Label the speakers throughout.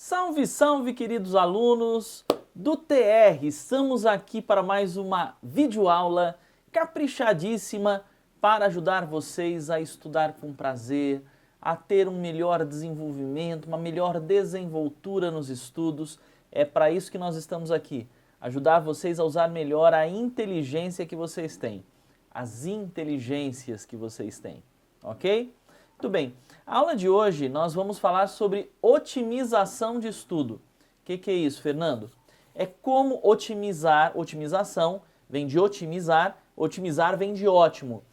Speaker 1: Salve, salve, queridos alunos do TR! Estamos aqui para mais uma videoaula caprichadíssima para ajudar vocês a estudar com prazer, a ter um melhor desenvolvimento, uma melhor desenvoltura nos estudos. É para isso que nós estamos aqui, ajudar vocês a usar melhor a inteligência que vocês têm, as inteligências que vocês têm, ok? Muito bem, a aula de hoje nós vamos falar sobre otimização de estudo. O que é isso, Fernando? É como otimizar, otimização vem de otimizar, otimizar vem de ótimo.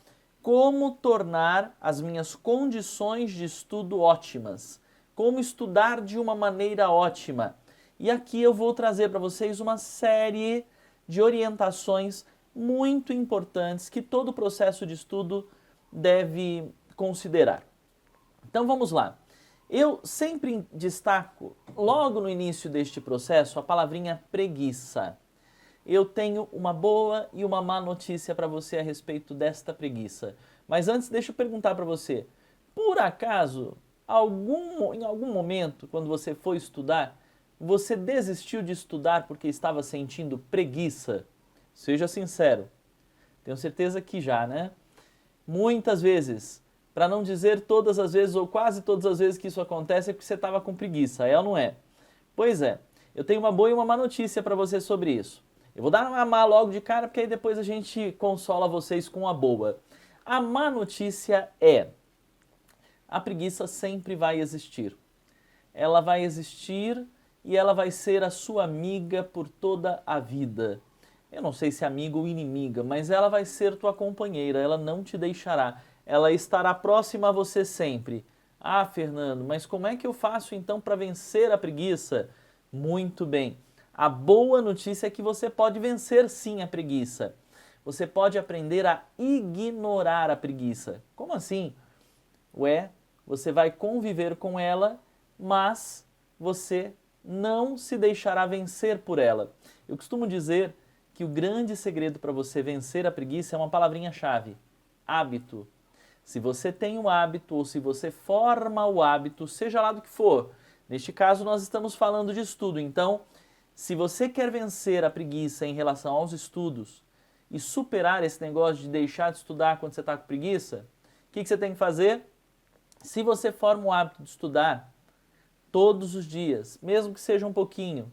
Speaker 1: Como tornar as minhas condições de estudo ótimas. Como estudar de uma maneira ótima. E aqui eu vou trazer para vocês uma série de orientações muito importantes que todo processo de estudo deve considerar. Então vamos lá. Eu sempre destaco, logo no início deste processo, a palavrinha preguiça. Eu tenho uma boa e uma má notícia para você a respeito desta preguiça. Mas antes, deixa eu perguntar para você. Por acaso, em algum momento, quando você foi estudar, você desistiu de estudar porque estava sentindo preguiça? Seja sincero. Tenho certeza que já, né? Muitas vezes. Para não dizer todas as vezes ou quase todas as vezes que isso acontece é porque você estava com preguiça, é ou não é? Pois é, eu tenho uma boa e uma má notícia para você sobre isso. Eu vou dar uma má logo de cara porque aí depois a gente consola vocês com a boa. A má notícia é, a preguiça sempre vai existir. Ela vai existir e ela vai ser a sua amiga por toda a vida. Eu não sei se amiga ou inimiga, mas ela vai ser tua companheira, ela não te deixará. Ela estará próxima a você sempre. Ah, Fernando, mas como é que eu faço então para vencer a preguiça? Muito bem. A boa notícia é que você pode vencer sim a preguiça. Você pode aprender a ignorar a preguiça. Como assim? Ué, você vai conviver com ela, mas você não se deixará vencer por ela. Eu costumo dizer que o grande segredo para você vencer a preguiça é uma palavrinha-chave: hábito. Se você tem um hábito ou se você forma o hábito, seja lá do que for, neste caso nós estamos falando de estudo, então se você quer vencer a preguiça em relação aos estudos e superar esse negócio de deixar de estudar quando você está com preguiça, o que você tem que fazer? Se você forma o hábito de estudar todos os dias, mesmo que seja um pouquinho,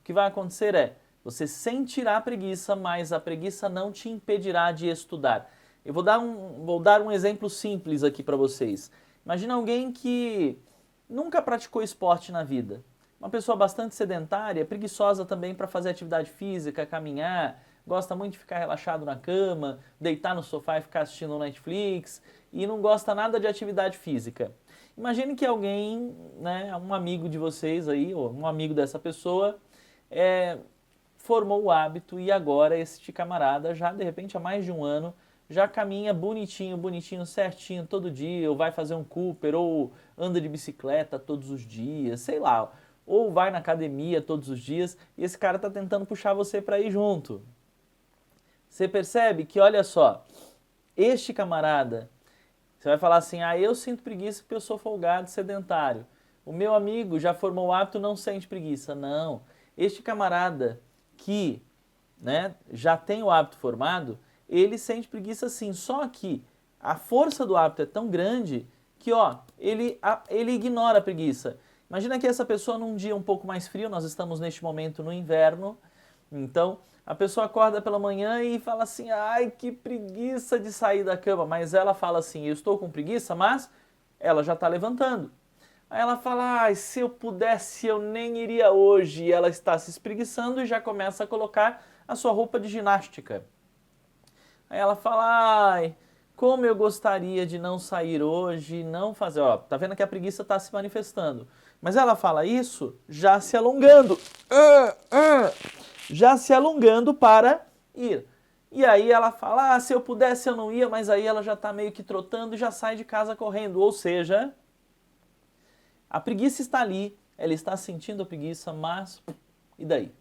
Speaker 1: o que vai acontecer é, você sentirá a preguiça, mas a preguiça não te impedirá de estudar. Eu vou dar um exemplo simples aqui para vocês. Imagina alguém que nunca praticou esporte na vida. Uma pessoa bastante sedentária, preguiçosa também para fazer atividade física, caminhar, gosta muito de ficar relaxado na cama, deitar no sofá e ficar assistindo Netflix e não gosta nada de atividade física. Imagine que alguém, né, um amigo de vocês aí, ou um amigo dessa pessoa, formou o hábito e agora este camarada já de repente há mais de um ano já caminha bonitinho, bonitinho, certinho todo dia, ou vai fazer um Cooper, ou anda de bicicleta todos os dias, sei lá, ou vai na academia todos os dias, e esse cara está tentando puxar você para ir junto. Você percebe que, olha só, este camarada, você vai falar assim, ah, eu sinto preguiça porque eu sou folgado, sedentário. O meu amigo já formou o hábito, não sente preguiça. Não, este camarada que, né, já tem o hábito formado, ele sente preguiça sim, só que a força do hábito é tão grande que ele ignora a preguiça. Imagina que essa pessoa num dia um pouco mais frio, nós estamos neste momento no inverno, então a pessoa acorda pela manhã e fala assim, ai que preguiça de sair da cama, mas ela fala assim, eu estou com preguiça, mas ela já está levantando. Aí ela fala, ai, se eu pudesse eu nem iria hoje, e ela está se espreguiçando e já começa a colocar a sua roupa de ginástica. Aí ela fala, ai, como eu gostaria de não sair hoje, não fazer, tá vendo que a preguiça está se manifestando. Mas ela fala isso já se alongando, já se alongando para ir. E aí ela fala, se eu pudesse eu não ia, mas aí ela já está meio que trotando e já sai de casa correndo, ou seja, a preguiça está ali, ela está sentindo a preguiça, mas e daí?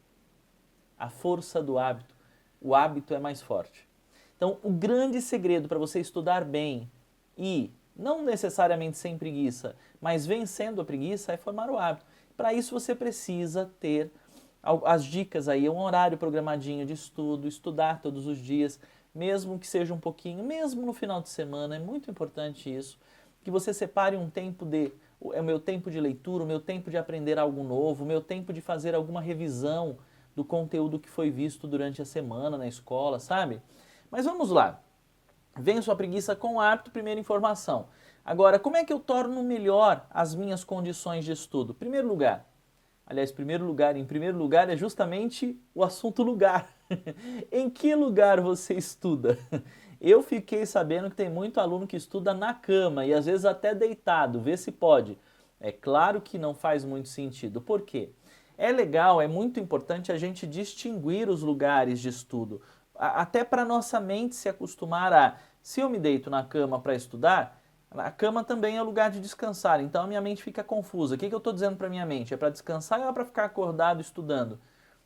Speaker 1: A força do hábito, o hábito é mais forte. Então, o grande segredo para você estudar bem e, não necessariamente sem preguiça, mas vencendo a preguiça, é formar o hábito. Para isso você precisa ter as dicas aí, um horário programadinho de estudo, estudar todos os dias, mesmo que seja um pouquinho, mesmo no final de semana, é muito importante isso, que você separe um tempo é o meu tempo de leitura, o meu tempo de aprender algo novo, o meu tempo de fazer alguma revisão do conteúdo que foi visto durante a semana na escola, sabe? Mas vamos lá. Vem sua preguiça com hábito, primeira informação. Agora, como é que eu torno melhor as minhas condições de estudo? Primeiro lugar, aliás, em primeiro lugar é justamente o assunto lugar. Em que lugar você estuda? Eu fiquei sabendo que tem muito aluno que estuda na cama e às vezes até deitado, vê se pode. É claro que não faz muito sentido. Por quê? É legal, é muito importante a gente distinguir os lugares de estudo, até para nossa mente se acostumar a, se eu me deito na cama para estudar, a cama também é lugar de descansar, então a minha mente fica confusa. O que eu estou dizendo para minha mente? É para descansar ou é para ficar acordado estudando?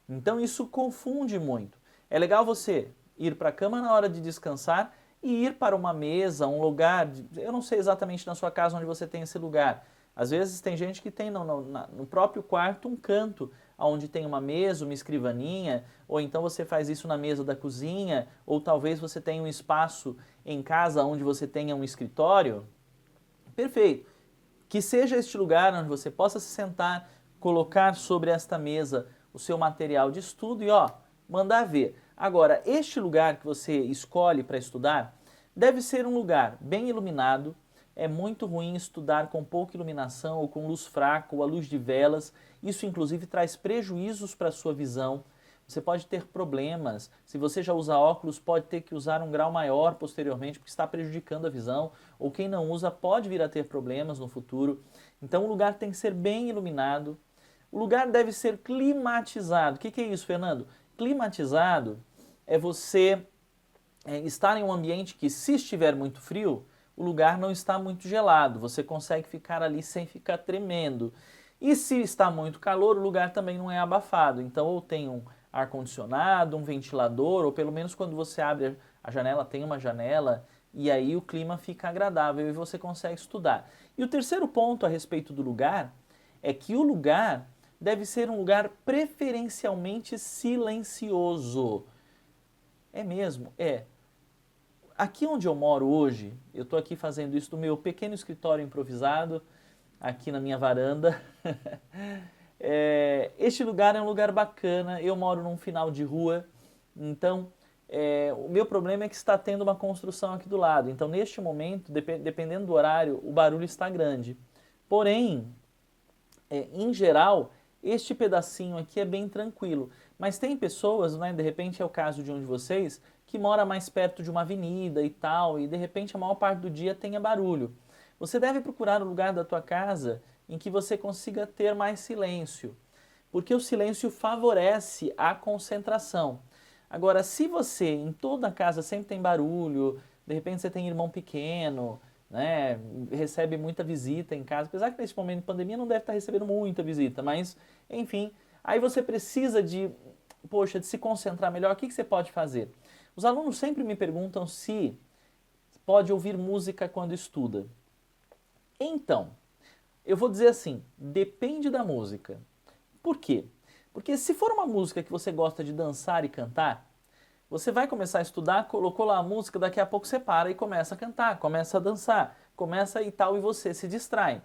Speaker 1: Então isso confunde muito. É legal você ir para a cama na hora de descansar e ir para uma mesa, um lugar, eu não sei exatamente na sua casa onde você tem esse lugar. Às vezes tem gente que tem no próprio quarto um canto, onde tem uma mesa, uma escrivaninha, ou então você faz isso na mesa da cozinha, ou talvez você tenha um espaço em casa onde você tenha um escritório. Perfeito. Que seja este lugar onde você possa se sentar, colocar sobre esta mesa o seu material de estudo e mandar ver. Agora, este lugar que você escolhe para estudar deve ser um lugar bem iluminado. É muito ruim estudar com pouca iluminação ou com luz fraca ou a luz de velas. Isso, inclusive, traz prejuízos para a sua visão. Você pode ter problemas. Se você já usa óculos, pode ter que usar um grau maior posteriormente, porque está prejudicando a visão. Ou quem não usa pode vir a ter problemas no futuro. Então o lugar tem que ser bem iluminado. O lugar deve ser climatizado. O que é isso, Fernando? Climatizado é você estar em um ambiente que, se estiver muito frio, o lugar não está muito gelado. Você consegue ficar ali sem ficar tremendo. E se está muito calor, o lugar também não é abafado. Então, ou tem um ar-condicionado, um ventilador, ou pelo menos quando você abre a janela, tem uma janela, e aí o clima fica agradável e você consegue estudar. E o terceiro ponto a respeito do lugar é que o lugar deve ser um lugar preferencialmente silencioso. É mesmo? É. Aqui onde eu moro hoje, eu estou aqui fazendo isso no meu pequeno escritório improvisado, aqui na minha varanda. Este lugar é um lugar bacana, eu moro num final de rua, então o meu problema é que está tendo uma construção aqui do lado. Então, neste momento, dependendo do horário, o barulho está grande. Porém, em geral, este pedacinho aqui é bem tranquilo. Mas tem pessoas, né, de repente é o caso de um de vocês, que mora mais perto de uma avenida e tal, e de repente a maior parte do dia tenha barulho. Você deve procurar um lugar da tua casa em que você consiga ter mais silêncio, porque o silêncio favorece a concentração. Agora, se você em toda a casa sempre tem barulho, de repente você tem irmão pequeno, né, recebe muita visita em casa, apesar que nesse momento de pandemia não deve estar recebendo muita visita, mas enfim, aí você precisa de se concentrar melhor. O que você pode fazer? Os alunos sempre me perguntam se pode ouvir música quando estuda. Então, eu vou dizer assim, depende da música. Por quê? Porque se for uma música que você gosta de dançar e cantar, você vai começar a estudar, colocou lá a música, daqui a pouco você para e começa a cantar, começa a dançar, começa e tal, e você se distrai.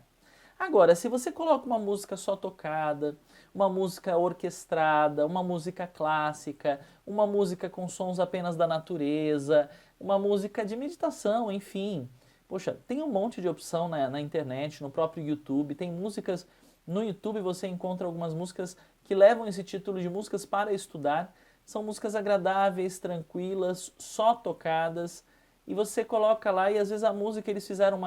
Speaker 1: Agora, se você coloca uma música só tocada, uma música orquestrada, uma música clássica, uma música com sons apenas da natureza, uma música de meditação, enfim. Poxa, tem um monte de opção na internet, no próprio YouTube, tem músicas. No YouTube você encontra algumas músicas que levam esse título de músicas para estudar. São músicas agradáveis, tranquilas, só tocadas. E você coloca lá e às vezes a música eles fizeram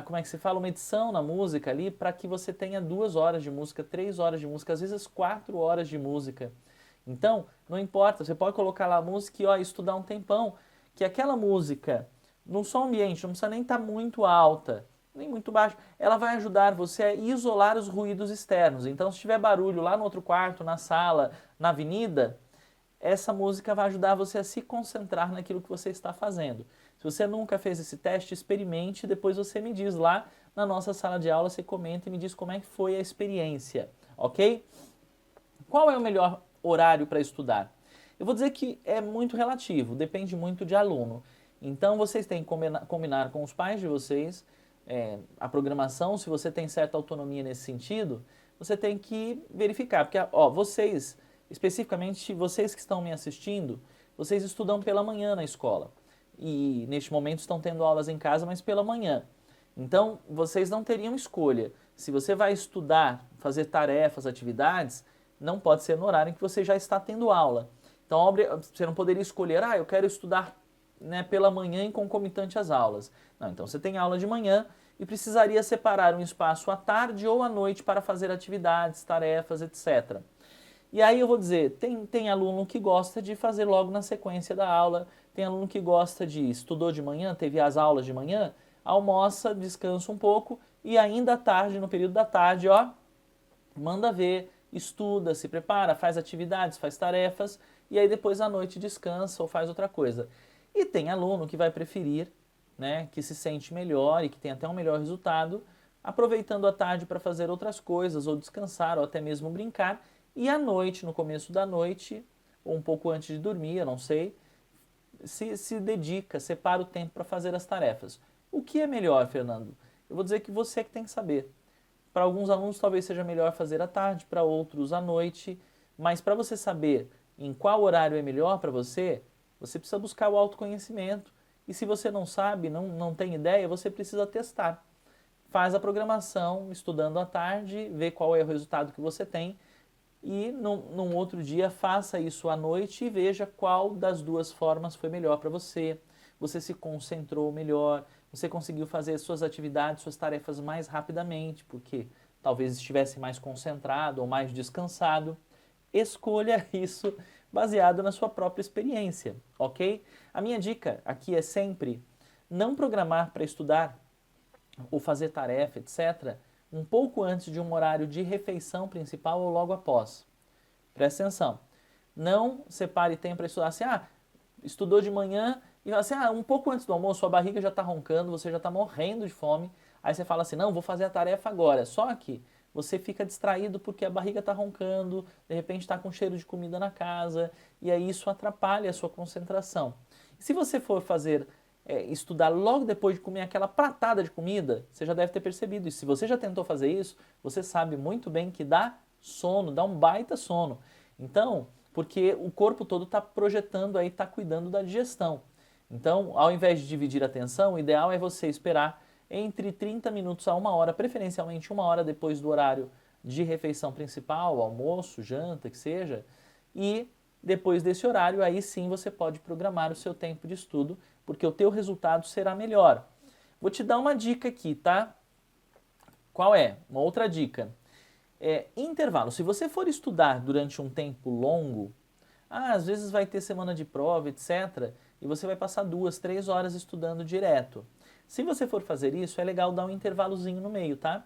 Speaker 1: como é que se fala, uma edição na música ali para que você tenha 2 horas de música, 3 horas de música, às vezes 4 horas de música. Então, não importa, você pode colocar lá a música e estudar um tempão, que aquela música, no som ambiente, não precisa nem estar muito alta, nem muito baixo, ela vai ajudar você a isolar os ruídos externos. Então, se tiver barulho lá no outro quarto, na sala, na avenida, essa música vai ajudar você a se concentrar naquilo que você está fazendo. Se você nunca fez esse teste, experimente e depois você me diz lá na nossa sala de aula, você comenta e me diz como é que foi a experiência, ok? Qual é o melhor horário para estudar? Eu vou dizer que é muito relativo, depende muito de aluno. Então vocês têm que combinar com os pais de vocês a programação, se você tem certa autonomia nesse sentido, você tem que verificar, porque ó, vocês, especificamente vocês que estão me assistindo, vocês estudam pela manhã na escola e neste momento estão tendo aulas em casa, mas pela manhã. Então vocês não teriam escolha. Se você vai estudar, fazer tarefas, atividades, não pode ser no horário em que você já está tendo aula. Então você não poderia escolher, eu quero estudar, né, pela manhã em concomitante às aulas. Não, então você tem aula de manhã e precisaria separar um espaço à tarde ou à noite para fazer atividades, tarefas, etc. E aí eu vou dizer, tem aluno que gosta de fazer logo na sequência da aula, tem aluno que gosta de, estudou de manhã, teve as aulas de manhã, almoça, descansa um pouco e ainda à tarde, no período da tarde, ó, manda ver, estuda, se prepara, faz atividades, faz tarefas e aí depois à noite descansa ou faz outra coisa. E tem aluno que vai preferir, né, que se sente melhor e que tem até um melhor resultado, aproveitando a tarde para fazer outras coisas, ou descansar, ou até mesmo brincar, e à noite, no começo da noite, ou um pouco antes de dormir, eu não sei, se dedica, separa o tempo para fazer as tarefas. O que é melhor, Fernando? Eu vou dizer que você é que tem que saber. Para alguns alunos talvez seja melhor fazer à tarde, para outros à noite, mas para você saber em qual horário é melhor para você, você precisa buscar o autoconhecimento. E se você não sabe, não tem ideia, você precisa testar. Faz a programação estudando à tarde, vê qual é o resultado que você tem e num outro dia faça isso à noite e veja qual das duas formas foi melhor para você. Você se concentrou melhor, você conseguiu fazer suas atividades, suas tarefas mais rapidamente, porque talvez estivesse mais concentrado ou mais descansado. Escolha isso baseado na sua própria experiência, ok? A minha dica aqui é sempre não programar para estudar ou fazer tarefa, etc., um pouco antes de um horário de refeição principal ou logo após. Presta atenção. Não separe tempo para estudar assim, estudou de manhã e assim, um pouco antes do almoço, sua barriga já está roncando, você já está morrendo de fome. Aí você fala assim, não, vou fazer a tarefa agora. Só que você fica distraído porque a barriga está roncando, de repente está com cheiro de comida na casa, e aí isso atrapalha a sua concentração. Se você for fazer, estudar logo depois de comer aquela pratada de comida, você já deve ter percebido isso. Se você já tentou fazer isso, você sabe muito bem que dá sono, dá um baita sono. Então, porque o corpo todo está projetando aí, está cuidando da digestão. Então, ao invés de dividir a atenção, o ideal é você esperar entre 30 minutos a uma hora, preferencialmente uma hora depois do horário de refeição principal, almoço, janta, que seja, e depois desse horário, aí sim você pode programar o seu tempo de estudo, porque o teu resultado será melhor. Vou te dar uma dica aqui, tá? Qual é? Uma outra dica. Intervalo. Se você for estudar durante um tempo longo, às vezes vai ter semana de prova, etc., e você vai passar 2, 3 horas estudando direto. Se você for fazer isso, é legal dar um intervalozinho no meio, tá?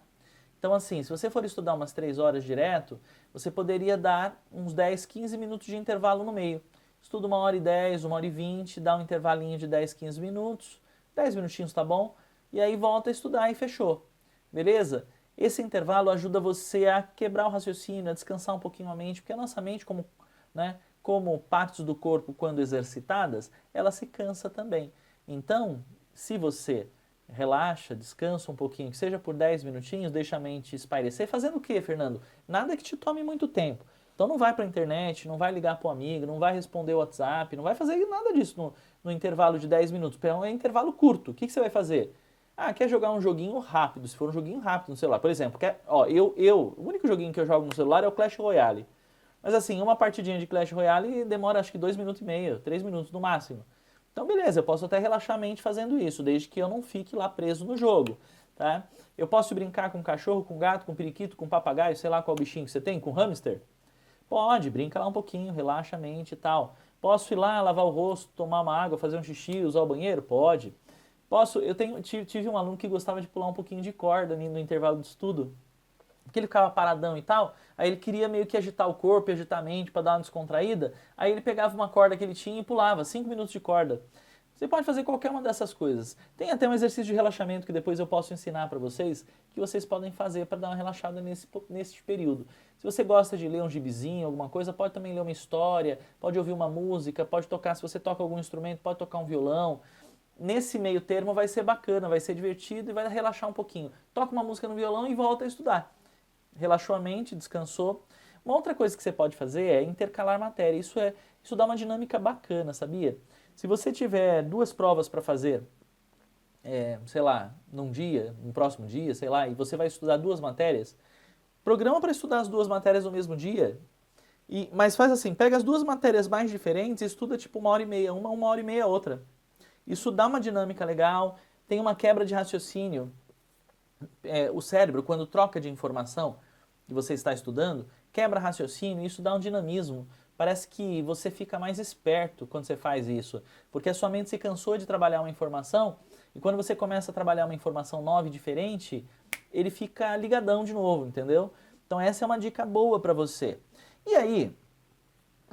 Speaker 1: Então assim, se você for estudar umas 3 horas direto, você poderia dar uns 10, 15 minutos de intervalo no meio. Estuda 1h10, 1h20, dá um intervalinho de 10, 15 minutos, 10 minutinhos tá bom, e aí volta a estudar e fechou. Beleza? Esse intervalo ajuda você a quebrar o raciocínio, a descansar um pouquinho a mente, porque a nossa mente, como partes do corpo quando exercitadas, ela se cansa também. Então, se você relaxa, descansa um pouquinho, que seja por 10 minutinhos, deixa a mente espairecer. Fazendo o quê, Fernando? Nada que te tome muito tempo. Então não vai para a internet, não vai ligar para o amigo, não vai responder o WhatsApp, não vai fazer nada disso no intervalo de 10 minutos. É um intervalo curto. O que você vai fazer? Quer jogar um joguinho rápido, se for um joguinho rápido no celular. Por exemplo, o único joguinho que eu jogo no celular é o Clash Royale. Mas assim, uma partidinha de Clash Royale demora acho que 2 minutos e meio, 3 minutos no máximo. Então beleza, eu posso até relaxar a mente fazendo isso, desde que eu não fique lá preso no jogo, tá? Eu posso brincar com cachorro, com gato, com periquito, com papagaio, sei lá qual bichinho que você tem, com hamster? Pode, brinca lá um pouquinho, relaxa a mente e tal. Posso ir lá, lavar o rosto, tomar uma água, fazer um xixi, usar o banheiro? Pode. Tive um aluno que gostava de pular um pouquinho de corda no intervalo de estudo, porque ele ficava paradão e tal, aí ele queria meio que agitar o corpo, agitar a mente para dar uma descontraída, aí ele pegava uma corda que ele tinha e pulava, 5 minutos de corda. Você pode fazer qualquer uma dessas coisas. Tem até um exercício de relaxamento que depois eu posso ensinar para vocês, que vocês podem fazer para dar uma relaxada nesse período. Se você gosta de ler um gibizinho, alguma coisa, pode também ler uma história, pode ouvir uma música, pode tocar, se você toca algum instrumento, pode tocar um violão. Nesse meio termo vai ser bacana, vai ser divertido e vai relaxar um pouquinho. Toca uma música no violão e volta a estudar. Relaxou a mente, descansou. Uma outra coisa que você pode fazer é intercalar matéria. Isso dá uma dinâmica bacana, sabia? Se você tiver duas provas para fazer, sei lá, num dia, no próximo dia, sei lá, e você vai estudar duas matérias, programa para estudar as duas matérias no mesmo dia, mas faz assim, pega as duas matérias mais diferentes e estuda tipo 1h30, uma hora e meia outra. Isso dá uma dinâmica legal, tem uma quebra de raciocínio. O cérebro, quando troca de informação que você está estudando, quebra raciocínio, isso dá um dinamismo. Parece que você fica mais esperto quando você faz isso, porque a sua mente se cansou de trabalhar uma informação e quando você começa a trabalhar uma informação nova e diferente, ele fica ligadão de novo, entendeu? Então essa é uma dica boa para você. E aí,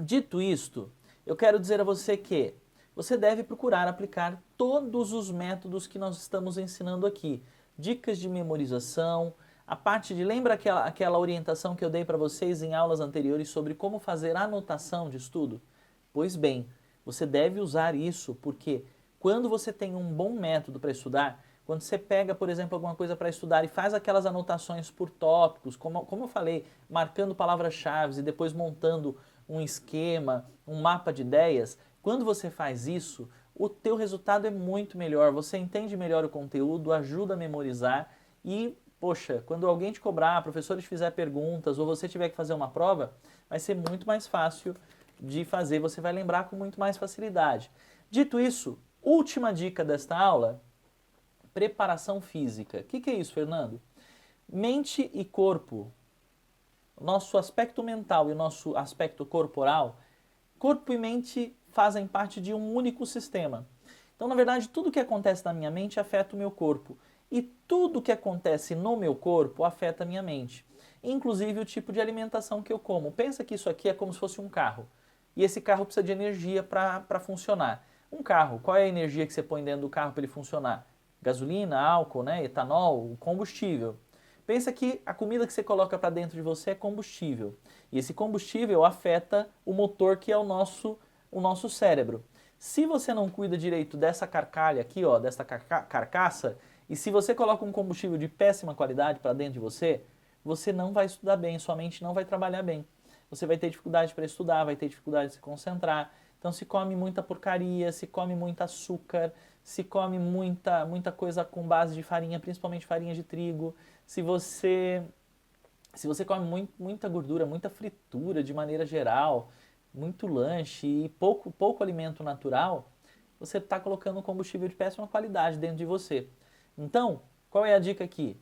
Speaker 1: dito isto, eu quero dizer a você que você deve procurar aplicar todos os métodos que nós estamos ensinando aqui. Dicas de memorização, a parte de... Lembra aquela orientação que eu dei para vocês em aulas anteriores sobre como fazer anotação de estudo? Pois bem, você deve usar isso porque quando você tem um bom método para estudar, quando você pega, por exemplo, alguma coisa para estudar e faz aquelas anotações por tópicos, como eu falei, marcando palavras-chave e depois montando um esquema, um mapa de ideias, quando você faz isso, o teu resultado é muito melhor, você entende melhor o conteúdo, ajuda a memorizar e, poxa, quando alguém te cobrar, professor te fizer perguntas ou você tiver que fazer uma prova, vai ser muito mais fácil de fazer, você vai lembrar com muito mais facilidade. Dito isso, última dica desta aula, preparação física. O que é isso, Fernando? Mente e corpo, nosso aspecto mental e o nosso aspecto corporal, corpo e mente fazem parte de um único sistema. Então, na verdade, tudo que acontece na minha mente afeta o meu corpo. E tudo que acontece no meu corpo afeta a minha mente. Inclusive o tipo de alimentação que eu como. Pensa que isso aqui é como se fosse um carro. E esse carro precisa de energia para funcionar. Um carro, qual é a energia que você põe dentro do carro para ele funcionar? Gasolina, álcool, né, etanol, combustível. Pensa que a comida que você coloca para dentro de você é combustível. E esse combustível afeta o motor que é o nosso cérebro. Se você não cuida direito dessa carcalha aqui, ó, dessa carcaça, e se você coloca um combustível de péssima qualidade para dentro de você, você não vai estudar bem, sua mente não vai trabalhar bem. Você vai ter dificuldade para estudar, vai ter dificuldade de se concentrar. Então se come muita porcaria, se come muito açúcar, se come muita coisa com base de farinha, principalmente farinha de trigo. Se você come muita gordura, muita fritura de maneira geral, muito lanche e pouco alimento natural, você está colocando um combustível de péssima qualidade dentro de você. Então, qual é a dica aqui?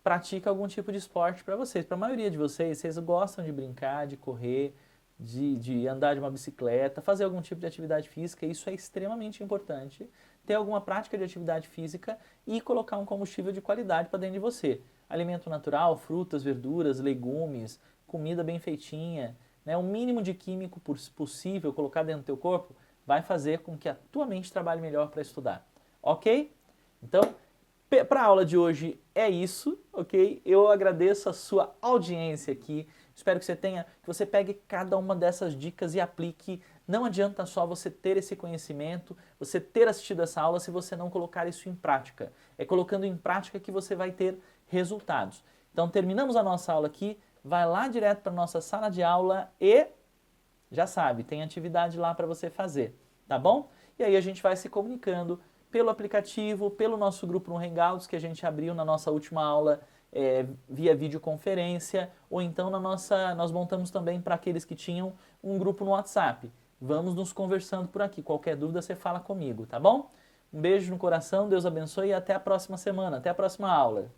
Speaker 1: Pratica algum tipo de esporte para vocês. Para a maioria de vocês, vocês gostam de brincar, de correr, de andar de uma bicicleta, fazer algum tipo de atividade física, isso é extremamente importante. Ter alguma prática de atividade física e colocar um combustível de qualidade para dentro de você. Alimento natural, frutas, verduras, legumes, comida bem feitinha, né? O mínimo de químico possível colocar dentro do teu corpo vai fazer com que a tua mente trabalhe melhor para estudar. Ok? Então, para a aula de hoje é isso, ok? Eu agradeço a sua audiência aqui. Espero que você pegue cada uma dessas dicas e aplique. Não adianta só você ter esse conhecimento, você ter assistido essa aula se você não colocar isso em prática. É colocando em prática que você vai ter resultados. Então terminamos a nossa aula aqui, vai lá direto para a nossa sala de aula e já sabe, tem atividade lá para você fazer, tá bom? E aí a gente vai se comunicando pelo aplicativo, pelo nosso grupo no Hangouts que a gente abriu na nossa última aula via videoconferência, ou então nós montamos também para aqueles que tinham um grupo no WhatsApp. Vamos nos conversando por aqui, qualquer dúvida você fala comigo, tá bom? Um beijo no coração, Deus abençoe e até a próxima semana, até a próxima aula.